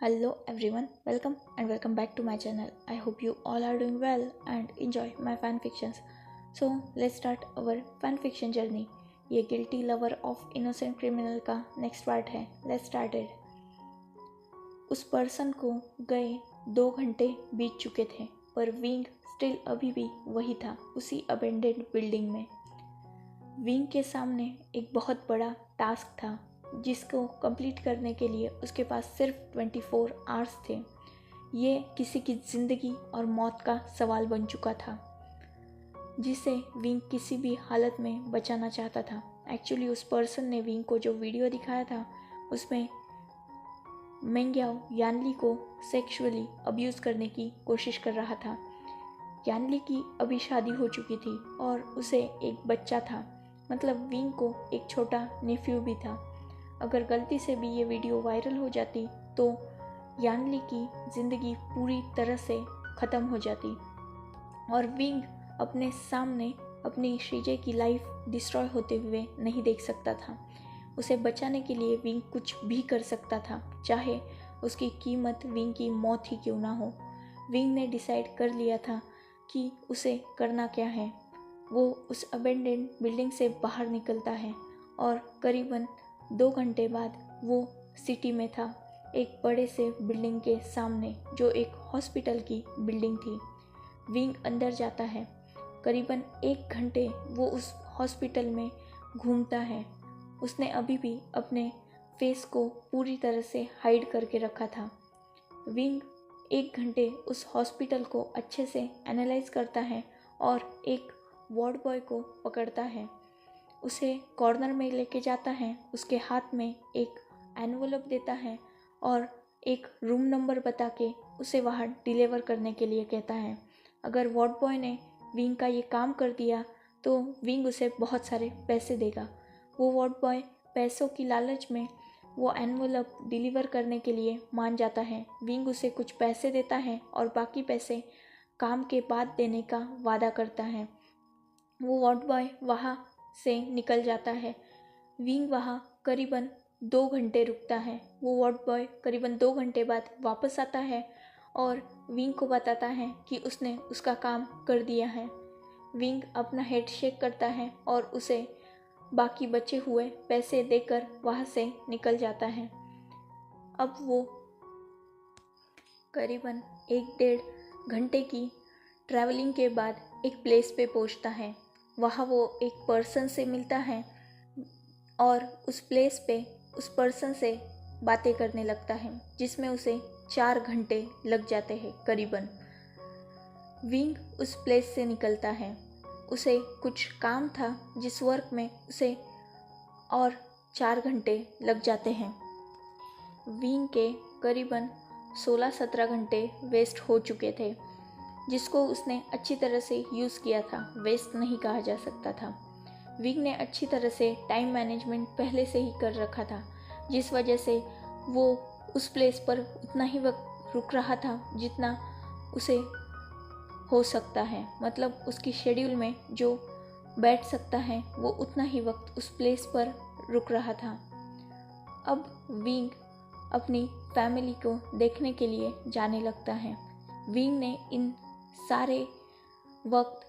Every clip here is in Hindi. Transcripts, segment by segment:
Hello everyone, welcome back to my channel. I hope you all are doing well and enjoy my fan fictions. So let's start our fan fiction journey. ये guilty lover of innocent criminal का नेक्स्ट पार्ट है. Let's started. उस पर्सन को गए 2 घंटे बीत चुके थे पर विंग स्टिल अभी भी वही था, उसी अबेंडेड बिल्डिंग में. विंग के सामने एक बहुत बड़ा टास्क था जिसको कंप्लीट करने के लिए उसके पास सिर्फ 24 आवर्स थे. ये किसी की ज़िंदगी और मौत का सवाल बन चुका था जिसे विंग किसी भी हालत में बचाना चाहता था. एक्चुअली उस पर्सन ने विंग को जो वीडियो दिखाया था उसमें मेंग्याओ यानली को सेक्सुअली अब्यूज़ करने की कोशिश कर रहा था. यानली की अभी शादी हो चुकी थी और उसे एक बच्चा था, मतलब विंग को एक छोटा नेफ्यू भी था. अगर गलती से भी ये वीडियो वायरल हो जाती तो यानली की ज़िंदगी पूरी तरह से ख़त्म हो जाती और विंग अपने सामने अपनी श्रीजय की लाइफ डिस्ट्रॉय होते हुए नहीं देख सकता था. उसे बचाने के लिए विंग कुछ भी कर सकता था, चाहे उसकी कीमत विंग की मौत ही क्यों ना हो. विंग ने डिसाइड कर लिया था कि उसे करना क्या है. वो उस अबेंडेड बिल्डिंग से बाहर निकलता है और करीबन 2 घंटे बाद वो सिटी में था, एक बड़े से बिल्डिंग के सामने जो एक हॉस्पिटल की बिल्डिंग थी. विंग अंदर जाता है. करीबन 1 घंटे वो उस हॉस्पिटल में घूमता है. उसने अभी भी अपने फेस को पूरी तरह से हाइड करके रखा था. विंग 1 घंटे उस हॉस्पिटल को अच्छे से एनालाइज करता है और एक वार्ड बॉय को पकड़ता है. उसे कॉर्नर में लेके जाता है, उसके हाथ में एक एनवलप देता है और एक रूम नंबर बता के उसे वहाँ डिलीवर करने के लिए कहता है. अगर वार्ड बॉय ने विंग का ये काम कर दिया तो विंग उसे बहुत सारे पैसे देगा. वो वार्ड बॉय पैसों की लालच में वो एनवलप डिलीवर करने के लिए मान जाता है. विंग उसे कुछ पैसे देता है और बाकी पैसे काम के बाद देने का वादा करता है. वो वार्ड बॉय वहाँ से निकल जाता है. विंग वहाँ करीबन 2 घंटे रुकता है. वो वार्ड बॉय करीबन 2 घंटे बाद वापस आता है और विंग को बताता है कि उसने उसका काम कर दिया है. विंग अपना हेड शेक करता है और उसे बाकी बचे हुए पैसे देकर वहाँ से निकल जाता है. अब वो करीबन 1-1.5 घंटे की ट्रैवलिंग के बाद एक प्लेस पे पहुँचता है. वहाँ वो एक पर्सन से मिलता है और उस प्लेस पे उस पर्सन से बातें करने लगता है जिसमें उसे 4 घंटे लग जाते हैं करीबन. विंग उस प्लेस से निकलता है. उसे कुछ काम था जिस वर्क में उसे और 4 घंटे लग जाते हैं. विंग के करीबन 16-17 घंटे वेस्ट हो चुके थे जिसको उसने अच्छी तरह से यूज़ किया था. वेस्ट नहीं कहा जा सकता था. विंग ने अच्छी तरह से टाइम मैनेजमेंट पहले से ही कर रखा था जिस वजह से वो उस प्लेस पर उतना ही वक्त रुक रहा था जितना उसे हो सकता है. मतलब उसकी शेड्यूल में जो बैठ सकता है वो उतना ही वक्त उस प्लेस पर रुक रहा था. अब विंग अपनी फैमिली को देखने के लिए जाने लगता है. विंग ने इन सारे वक्त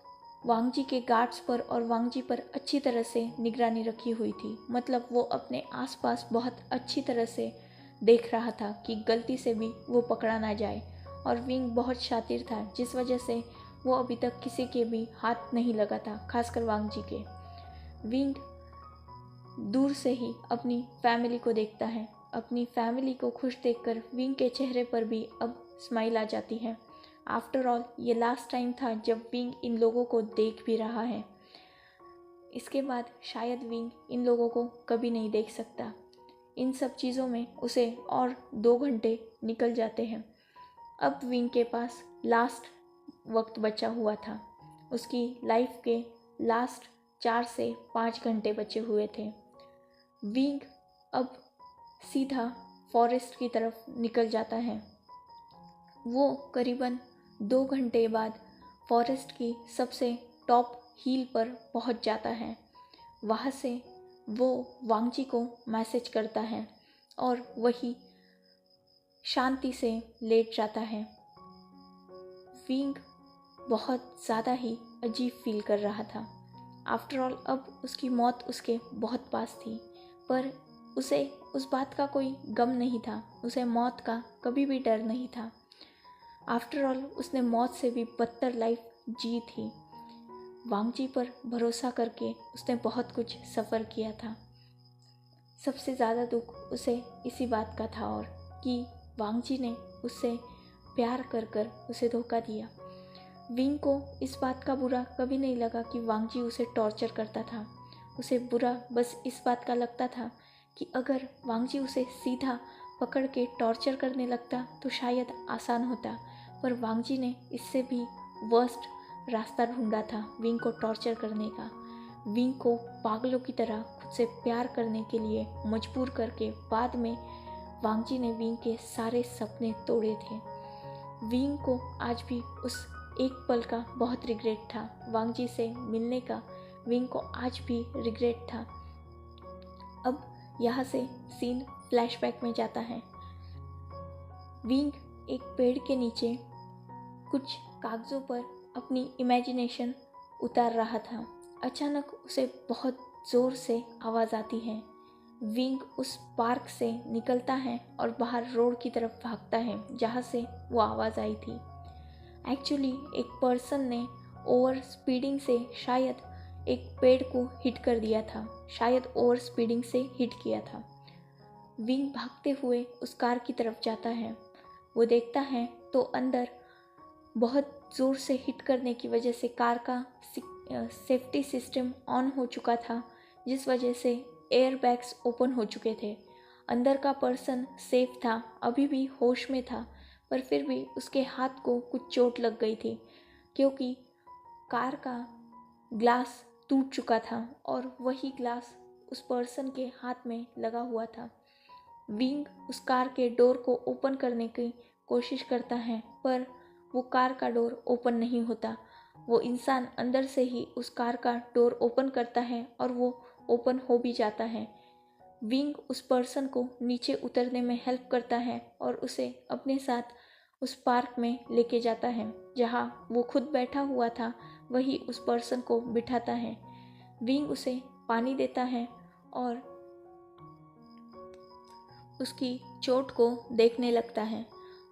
वांगजी के गार्ड्स पर और वांगजी पर अच्छी तरह से निगरानी रखी हुई थी. मतलब वो अपने आसपास बहुत अच्छी तरह से देख रहा था कि गलती से भी वो पकड़ा ना जाए. और विंग बहुत शातिर था जिस वजह से वो अभी तक किसी के भी हाथ नहीं लगा था, खासकर वांगजी के. विंग दूर से ही अपनी फैमिली को देखता है. अपनी फैमिली को खुश देखकर विंग के चेहरे पर भी अब स्माइल आ जाती है. आफ्टर ऑल ये लास्ट टाइम था जब विंग इन लोगों को देख भी रहा है. इसके बाद शायद विंग इन लोगों को कभी नहीं देख सकता. इन सब चीज़ों में उसे और 2 घंटे निकल जाते हैं. अब विंग के पास लास्ट वक्त बचा हुआ था. उसकी लाइफ के लास्ट 4 से 5 घंटे बचे हुए थे. विंग अब सीधा फॉरेस्ट की तरफ निकल जाता है. वो करीबन 2 घंटे बाद फॉरेस्ट की सबसे टॉप हील पर पहुंच जाता है. वहाँ से वो वांगजी को मैसेज करता है और वही शांति से लेट जाता है। विंग बहुत ज़्यादा ही अजीब फील कर रहा था। आफ्टर ऑल अब उसकी मौत उसके बहुत पास थी, पर उसे उस बात का कोई गम नहीं था, उसे मौत का कभी भी डर नहीं था। आफ्टर ऑल उसने मौत से भी बदतर लाइफ जी थी। वांगजी पर भरोसा करके उसने बहुत कुछ सफ़र किया था। सबसे ज़्यादा दुख उसे इसी बात का था, और कि वांगजी ने उससे प्यार कर कर उसे धोखा दिया। विंग को इस बात का बुरा कभी नहीं लगा कि वांगजी उसे टॉर्चर करता था। उसे बुरा बस इस बात का लगता था कि अगर वांगजी उसे सीधा पकड़ के टॉर्चर करने लगता तो शायद आसान होता, पर वांगजी ने इससे भी वर्स्ट रास्ता ढूंढा था विंग को टॉर्चर करने का। विंग को पागलों की तरह खुद से प्यार करने के लिए मजबूर करके बाद में वांगजी ने विंग के सारे सपने तोड़े थे। विंग को आज भी उस एक पल का बहुत रिग्रेट था। वांगजी से मिलने का विंग को आज भी रिग्रेट था। अब यहाँ से सीन फ्लैशबैक में जाता है। विंग एक पेड़ के नीचे कुछ कागज़ों पर अपनी इमेजिनेशन उतार रहा था। अचानक उसे बहुत ज़ोर से आवाज़ आती है। विंग उस पार्क से निकलता है और बाहर रोड की तरफ भागता है जहाँ से वो आवाज़ आई थी। एक्चुअली एक पर्सन ने ओवर स्पीडिंग से शायद एक पेड़ को हिट कर दिया था, शायद ओवर स्पीडिंग से हिट किया था। विंग भागते हुए उस कार की तरफ जाता है। वो देखता है तो अंदर बहुत ज़ोर से हिट करने की वजह से कार का सेफ्टी सिस्टम ऑन हो चुका था, जिस वजह से एयर बैग्स ओपन हो चुके थे। अंदर का पर्सन सेफ था, अभी भी होश में था, पर फिर भी उसके हाथ को कुछ चोट लग गई थी क्योंकि कार का ग्लास टूट चुका था और वही ग्लास उस पर्सन के हाथ में लगा हुआ था। विंग उस कार के डोर को ओपन करने की कोशिश करता है, पर वो कार का डोर ओपन नहीं होता। वो इंसान अंदर से ही उस कार का डोर ओपन करता है और वो ओपन हो भी जाता है। विंग उस पर्सन को नीचे उतरने में हेल्प करता है और उसे अपने साथ उस पार्क में लेके जाता है जहाँ वो खुद बैठा हुआ था, वही उस पर्सन को बिठाता है। विंग उसे पानी देता है और उसकी चोट को देखने लगता है।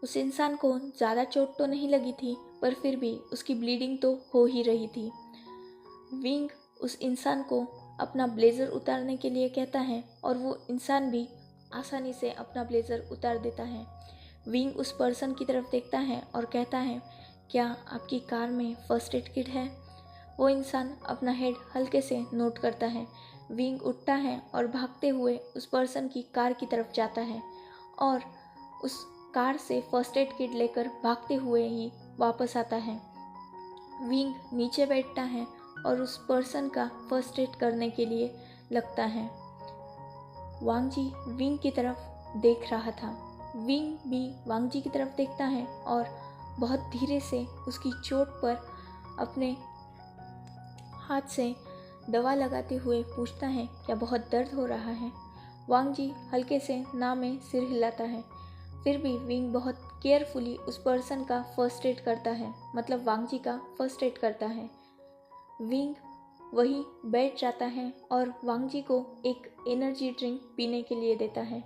उस इंसान को ज़्यादा चोट तो नहीं लगी थी, पर फिर भी उसकी ब्लीडिंग तो हो ही रही थी। विंग उस इंसान को अपना ब्लेज़र उतारने के लिए कहता है और वो इंसान भी आसानी से अपना ब्लेज़र उतार देता है। विंग उस पर्सन की तरफ देखता है और कहता है, क्या आपकी कार में फर्स्ट एड किट है? वो इंसान अपना हेड हल्के से नोट करता है। विंग उठता है और भागते हुए उस पर्सन की कार की तरफ जाता है और उस कार से फर्स्ट एड किट लेकर भागते हुए ही वापस आता है। विंग नीचे बैठता है और उस पर्सन का फर्स्ट एड करने के लिए लगता है। वांगजी विंग की तरफ देख रहा था। विंग भी वांगजी की तरफ देखता है और बहुत धीरे से उसकी चोट पर अपने हाथ से दवा लगाते हुए पूछता है, क्या बहुत दर्द हो रहा है? वांगजी हल्के से ना में सिर हिलाता है। फिर भी विंग बहुत केयरफुली उस पर्सन का फर्स्ट एड करता है, मतलब वांगजी का फर्स्ट एड करता है। विंग वही बैठ जाता है और वांगजी को एक एनर्जी ड्रिंक पीने के लिए देता है।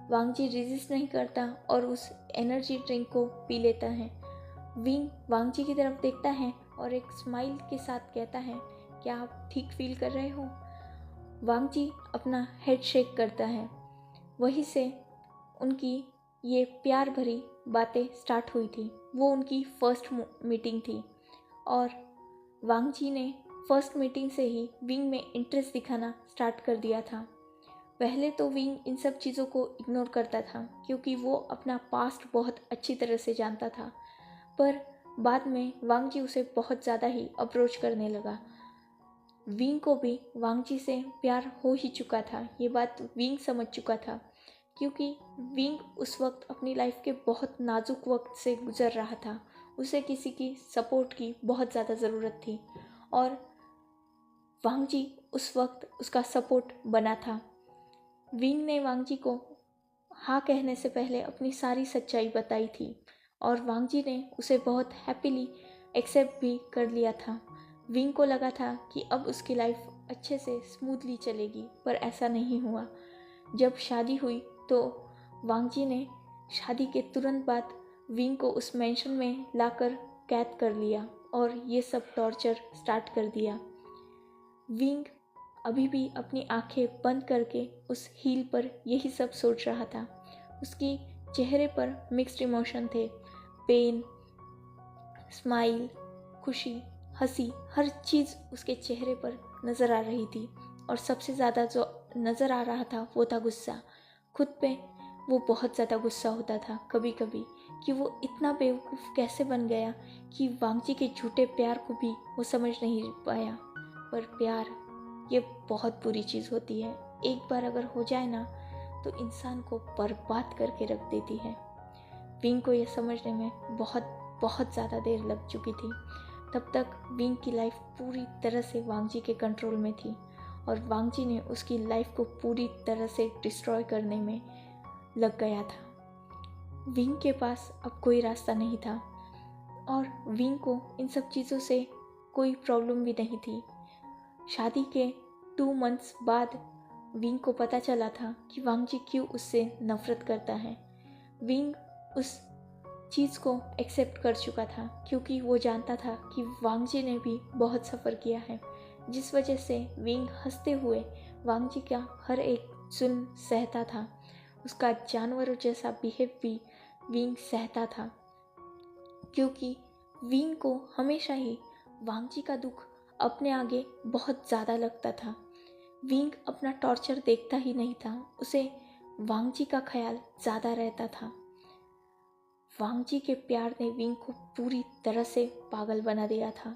वांगजी रेजिस्ट नहीं करता और उस एनर्जी ड्रिंक को पी लेता है। विंग वांगजी की तरफ देखता है और एक स्माइल के साथ कहता है, क्या आप ठीक फील कर रहे हो? वांगजी अपना हेड शेक करता है। वहीं से उनकी ये प्यार भरी बातें स्टार्ट हुई थी। वो उनकी फर्स्ट मीटिंग थी और वांगजी ने फर्स्ट मीटिंग से ही विंग में इंटरेस्ट दिखाना स्टार्ट कर दिया था। पहले तो विंग इन सब चीज़ों को इग्नोर करता था क्योंकि वो अपना पास्ट बहुत अच्छी तरह से जानता था, पर बाद में वांगजी उसे बहुत ज़्यादा ही अप्रोच करने लगा। विंग को भी वांगजी से प्यार हो ही चुका था, ये बात विंग समझ चुका था क्योंकि विंग उस वक्त अपनी लाइफ के बहुत नाजुक वक्त से गुजर रहा था। उसे किसी की सपोर्ट की बहुत ज़्यादा ज़रूरत थी और वांगजी उस वक्त उसका सपोर्ट बना था। विंग ने वांगजी को हाँ कहने से पहले अपनी सारी सच्चाई बताई थी और वांग जी ने उसे बहुत हैप्पीली एक्सेप्ट भी कर लिया था। विंग को लगा था कि अब उसकी लाइफ अच्छे से स्मूथली चलेगी, पर ऐसा नहीं हुआ। जब शादी हुई तो वांग जी ने शादी के तुरंत बाद विंग को उस मेंशन में लाकर कैद कर लिया और ये सब टॉर्चर स्टार्ट कर दिया। विंग अभी भी अपनी आंखें बंद करके उस हील पर यही सब सोच रहा था। उसकी चेहरे पर मिक्स्ड इमोशन थे, पेन, स्माइल, खुशी, हंसी, हर चीज़ उसके चेहरे पर नज़र आ रही थी। और सबसे ज़्यादा जो नज़र आ रहा था वो था गुस्सा। खुद पे वो बहुत ज़्यादा गुस्सा होता था कभी कभी कि वो इतना बेवकूफ़ कैसे बन गया कि वांगजी के झूठे प्यार को भी वो समझ नहीं पाया। पर प्यार ये बहुत बुरी चीज़ होती है, एक बार अगर हो जाए ना तो इंसान को बर्बाद करके रख देती है। विंग को ये समझने में बहुत बहुत ज़्यादा देर लग चुकी थी। तब तक विंग की लाइफ पूरी तरह से वांगजी के कंट्रोल में थी और वांगजी ने उसकी लाइफ को पूरी तरह से डिस्ट्रॉय करने में लग गया था। विंग के पास अब कोई रास्ता नहीं था और विंग को इन सब चीज़ों से कोई प्रॉब्लम भी नहीं थी। शादी के 2 मंथ्स बाद विंग को पता चला था कि वांगजी क्यों उससे नफरत करता है। विंग उस चीज़ को एक्सेप्ट कर चुका था क्योंकि वो जानता था कि वांगजी ने भी बहुत सफ़र किया है, जिस वजह से विंग हंसते हुए वांगजी का हर एक जुल्म सहता था। उसका जानवरों जैसा बिहेव भी विंग सहता था क्योंकि विंग को हमेशा ही वांगजी का दुख अपने आगे बहुत ज़्यादा लगता था। विंग अपना टॉर्चर देखता ही नहीं था, उसे वांगजी का ख्याल ज़्यादा रहता था। वांगजी के प्यार ने विंग को पूरी तरह से पागल बना दिया था,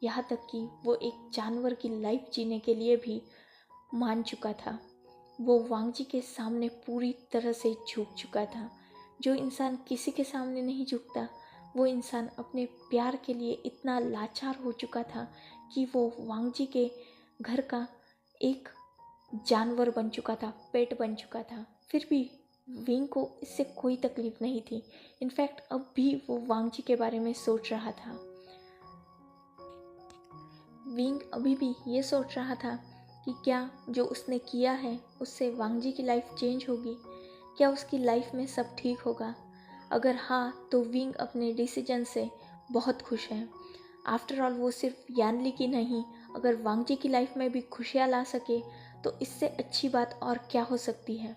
यहाँ तक कि वो एक जानवर की लाइफ जीने के लिए भी मान चुका था। वो वांगजी के सामने पूरी तरह से झुक चुका था। जो इंसान किसी के सामने नहीं झुकता, वो इंसान अपने प्यार के लिए इतना लाचार हो चुका था कि वो वांगजी के घर का एक जानवर बन चुका था, पेट बन चुका था। फिर भी विंग को इससे कोई तकलीफ नहीं थी। इनफैक्ट अब भी वो वांगजी के बारे में सोच रहा था। विंग अभी भी ये सोच रहा था कि क्या जो उसने किया है उससे वांगजी की लाइफ चेंज होगी, क्या उसकी लाइफ में सब ठीक होगा। अगर हाँ तो विंग अपने डिसीजन से बहुत खुश है। आफ्टर ऑल वो सिर्फ यानली की नहीं, अगर वांगजी की लाइफ में भी खुशियाँ ला सके तो इससे अच्छी बात और क्या हो सकती है।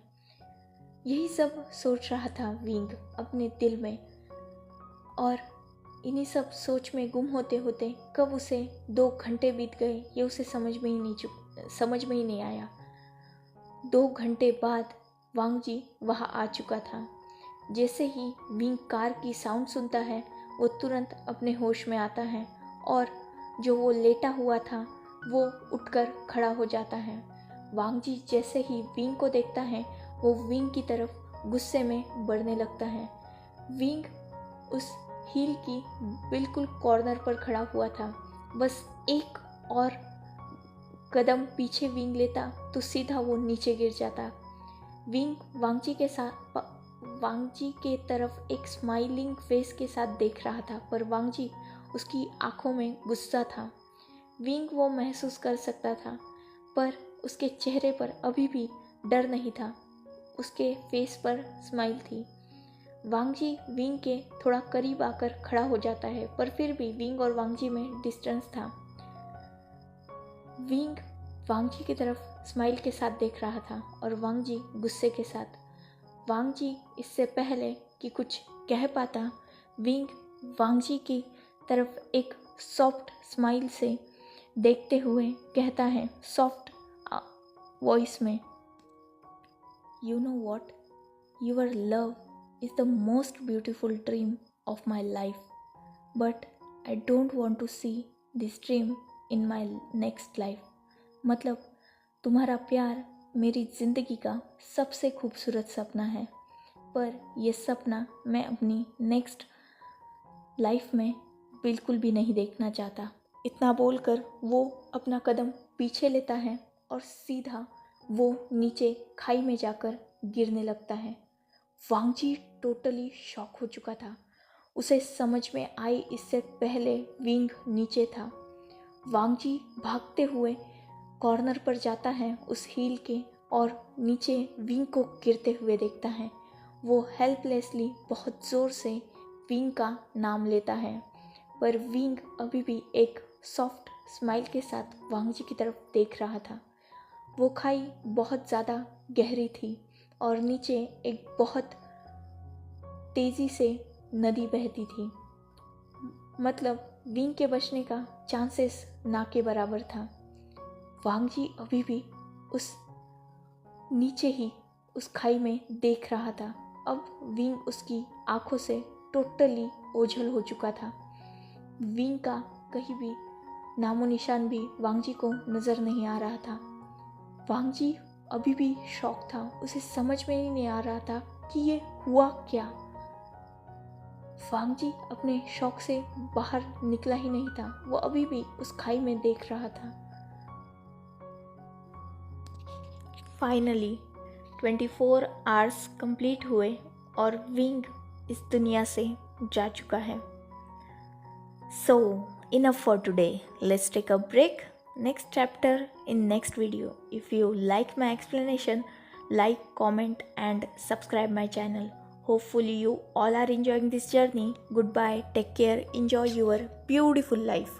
यही सब सोच रहा था विंग अपने दिल में, और इन्हीं सब सोच में गुम होते होते कब उसे 2 घंटे बीत गए ये उसे समझ में ही नहीं आया। 2 घंटे बाद वांगजी वहाँ आ चुका था। जैसे ही विंग कार की साउंड सुनता है वो तुरंत अपने होश में आता है और जो वो लेटा हुआ था वो उठकर खड़ा हो जाता है। वांगजी जैसे ही विंग को देखता है वो विंग की तरफ गुस्से में बढ़ने लगता है। विंग उस हील की बिल्कुल कॉर्नर पर खड़ा हुआ था। बस एक और कदम पीछे विंग लेता तो सीधा वो नीचे गिर जाता। विंग वांगजी के तरफ एक स्माइलिंग फेस के साथ देख रहा था, पर वांगजी उसकी आंखों में गुस्सा था। विंग वो महसूस कर सकता था, पर उसके चेहरे पर अभी भी डर नहीं था, उसके फेस पर स्माइल थी। वांगजी विंग के थोड़ा करीब आकर खड़ा हो जाता है, पर फिर भी विंग और वांगजी में डिस्टेंस था। विंग वांगजी की तरफ स्माइल के साथ देख रहा था और वांगजी गुस्से के साथ। वांगजी इससे पहले कि कुछ कह पाता, विंग वांगजी की तरफ एक सॉफ्ट स्माइल से देखते हुए कहता है सॉफ्ट वॉइस में, you know what, your love is the most beautiful dream of my life, but I don't want to see this dream in my next life. मतलब तुम्हारा प्यार मेरी ज़िंदगी का सबसे खूबसूरत सपना है, पर यह सपना मैं अपनी नेक्स्ट लाइफ में बिल्कुल भी नहीं देखना चाहता। इतना बोलकर वो अपना कदम पीछे लेता है और सीधा वो नीचे खाई में जाकर गिरने लगता है। वांगजी टोटली शॉक हो चुका था। उसे समझ में आई इससे पहले विंग नीचे था। वांगजी भागते हुए कॉर्नर पर जाता है उस हील के और नीचे विंग को गिरते हुए देखता है। वो हेल्पलेसली बहुत ज़ोर से विंग का नाम लेता है, पर विंग अभी भी एक सॉफ्ट स्माइल के साथ वांगजी की तरफ देख रहा था। वो खाई बहुत ज़्यादा गहरी थी और नीचे एक बहुत तेज़ी से नदी बहती थी। मतलब विंग के बचने का चांसेस ना के बराबर था। वांगजी अभी भी उस नीचे ही उस खाई में देख रहा था। अब विंग उसकी आंखों से टोटली ओझल हो चुका था। विंग का कहीं भी नामो निशान भी वांगजी को नज़र नहीं आ रहा था। वांगजी अभी भी शॉक था। उसे समझ में ही नहीं आ रहा था कि ये हुआ क्या। वांगजी अपने शॉक से बाहर निकला ही नहीं था। वो अभी भी उस खाई में देख रहा था। फाइनली 24 आवर्स कंप्लीट हुए और विंग इस दुनिया से जा चुका है। So, enough for today. Let's take a break. Next chapter in next video. If you like my explanation, like, comment and subscribe my channel. Hopefully you all are enjoying this journey. Goodbye. Take care. Enjoy your beautiful life.